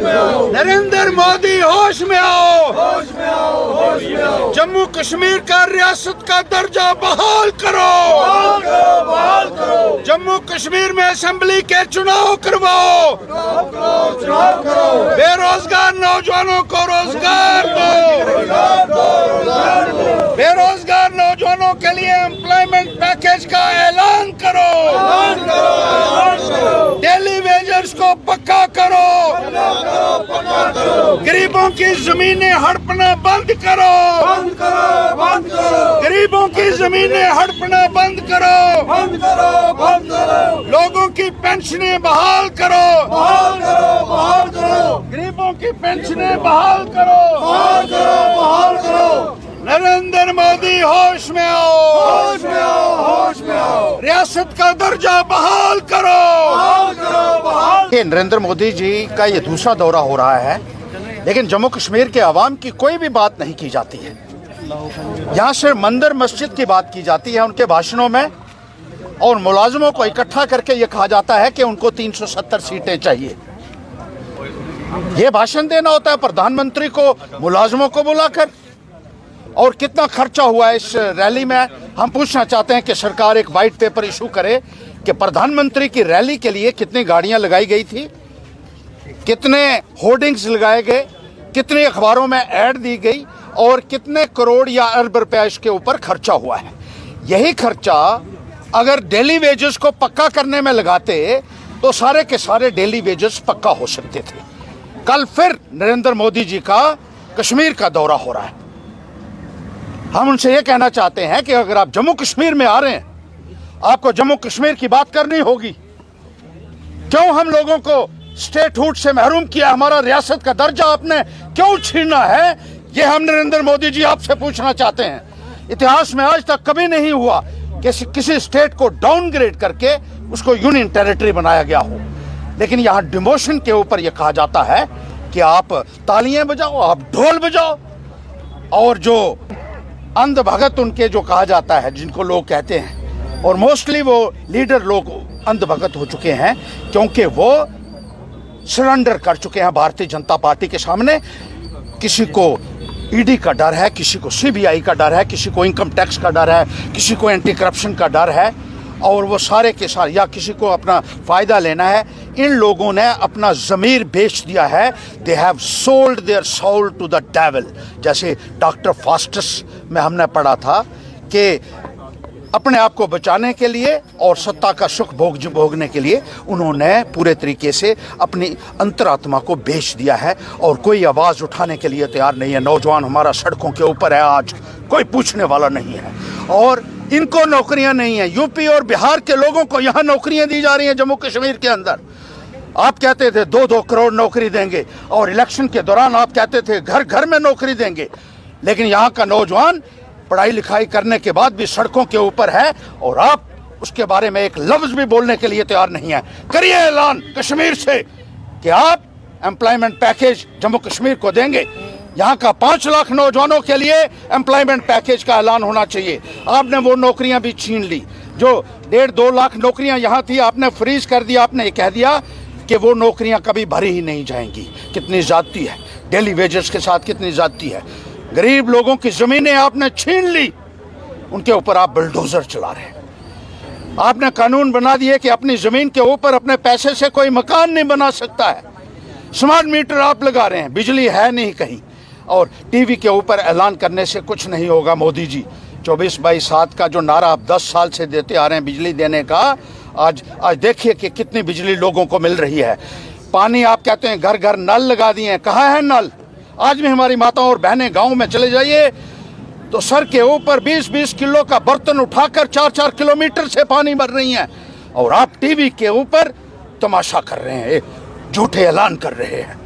नरेंद्र मोदी होश में आओ। जम्मू कश्मीर का रियासत का दर्जा बहाल करो। जम्मू कश्मीर में असेंबली के चुनाव करवाओ। बेरोजगार नौजवानों को रोजगार दो। बेरोजगार नौजवानों के लिए एम्प्लॉयमेंट पैकेज का ऐलान करो। डेली वेजर्स को पक्का करो। गरीबों की जमीनें हड़पना बंद करो। गरीबों की जमीनें हड़पना बंद करो। लोगों की पेंशनें बहाल करो। गरीबों की पेंशनें बहाल करो। नरेंद्र मोदी होश में आओ। रियासत का दर्जा बहाल करो। नरेंद्र मोदी जी का ये दूसरा दौरा हो रहा है, लेकिन जम्मू कश्मीर के अवाम की कोई भी बात नहीं की जाती है। यहाँ सिर्फ मंदिर मस्जिद की बात की जाती है उनके भाषणों में, और मुलाजिमों को इकट्ठा करके ये कहा जाता है कि उनको 370 सीटें चाहिए। ये भाषण देना होता है प्रधानमंत्री को मुलाजिमों को बुलाकर। और कितना खर्चा हुआ है इस रैली में, हम पूछना चाहते हैं कि सरकार एक वाइट पेपर इशू करे कि प्रधानमंत्री की रैली के लिए कितनी गाड़ियां लगाई गई थी, कितने होर्डिंग्स लगाए गए, कितने अखबारों में ऐड दी गई, और कितने करोड़ या अरब रुपया इसके ऊपर खर्चा हुआ है। यही खर्चा अगर डेली वेजेस को पक्का करने में लगाते तो सारे के सारे डेली वेजेस पक्का हो सकते थे। कल फिर नरेंद्र मोदी जी का कश्मीर का दौरा हो रहा है। हम उनसे ये कहना चाहते हैं कि अगर आप जम्मू कश्मीर में आ रहे हैं, आपको जम्मू कश्मीर की बात करनी होगी। क्यों हम लोगों को स्टेटहुड से महरूम किया, हमारा रियासत का दर्जा आपने क्यों छीना है, ये हम नरेंद्र मोदी जी आपसे पूछना चाहते हैं। इतिहास में आज तक कभी नहीं हुआ कि किसी स्टेट को डाउनग्रेड करके उसको यूनियन टेरिटरी बनाया गया हो। लेकिन यहाँ डिमोशन के ऊपर यह कहा जाता है कि आप तालियां बजाओ, आप ढोल बजाओ, और जो अंध भगत उनके जो कहा जाता है, जिनको लोग कहते हैं, और मोस्टली वो लीडर लोग अंध भगत हो चुके हैं क्योंकि वो सरेंडर कर चुके हैं भारतीय जनता पार्टी के सामने। किसी को ईडी का डर है, किसी को सीबीआई का डर है, किसी को इनकम टैक्स का डर है, किसी को एंटी करप्शन का डर है, और वो सारे के सारे, या किसी को अपना फ़ायदा लेना है। इन लोगों ने अपना ज़मीर बेच दिया है। They have sold their soul to the devil. जैसे डॉक्टर फास्टस में हमने पढ़ा था कि अपने आप को बचाने के लिए और सत्ता का सुख भोगने के लिए उन्होंने पूरे तरीके से अपनी अंतरात्मा को बेच दिया है, और कोई आवाज़ उठाने के लिए तैयार नहीं है। नौजवान हमारा सड़कों के ऊपर है, आज कोई पूछने वाला नहीं है, और इनको नौकरियां नहीं है। यूपी और बिहार के लोगों को यहाँ नौकरियां दी जा रही हैं जम्मू कश्मीर के अंदर। आप कहते थे 2-2 करोड़ नौकरी देंगे, और इलेक्शन के दौरान आप कहते थे घर घर में नौकरी देंगे, लेकिन यहाँ का नौजवान पढ़ाई लिखाई करने के बाद भी सड़कों के ऊपर है, और आप उसके बारे में एक लफ्ज भी बोलने के लिए तैयार नहीं है। करिए ऐलान कश्मीर से कि आप एम्प्लॉयमेंट पैकेज जम्मू कश्मीर को देंगे। यहाँ का 5 लाख नौजवानों के लिए एम्प्लॉयमेंट पैकेज का ऐलान होना चाहिए। आपने वो नौकरियां भी छीन ली, जो 1.5-2 लाख नौकरियां यहाँ थी, आपने फ्रीज कर दिया। आपने ये कह दिया कि वो नौकरियां कभी भरी ही नहीं जाएंगी। कितनी ज्यादती है, डेली वेजेस के साथ कितनी ज्यादती है। गरीब लोगों की जमीनें आपने छीन ली, उनके ऊपर आप बुलडोजर चला रहे हैं। आपने कानून बना दिए कि अपनी जमीन के ऊपर अपने पैसे से कोई मकान नहीं बना सकता है। स्मार्ट मीटर आप लगा रहे हैं, बिजली है नहीं कहीं, और टीवी के ऊपर ऐलान करने से कुछ नहीं होगा। मोदी जी 24/7 का जो नारा आप 10 साल से देते आ रहे हैं बिजली देने का, आज देखिए कि कितनी बिजली लोगों को मिल रही है। पानी आप कहते हैं घर घर नल लगा दिए हैं, कहाँ है नल? आज भी हमारी माताओं और बहनें गाँव में चले जाइए तो सर के ऊपर 20-20 किलो का बर्तन उठाकर 4-4 किलोमीटर से पानी भर रही हैं, और आप टीवी के ऊपर तमाशा कर रहे हैं, झूठे ऐलान कर रहे हैं।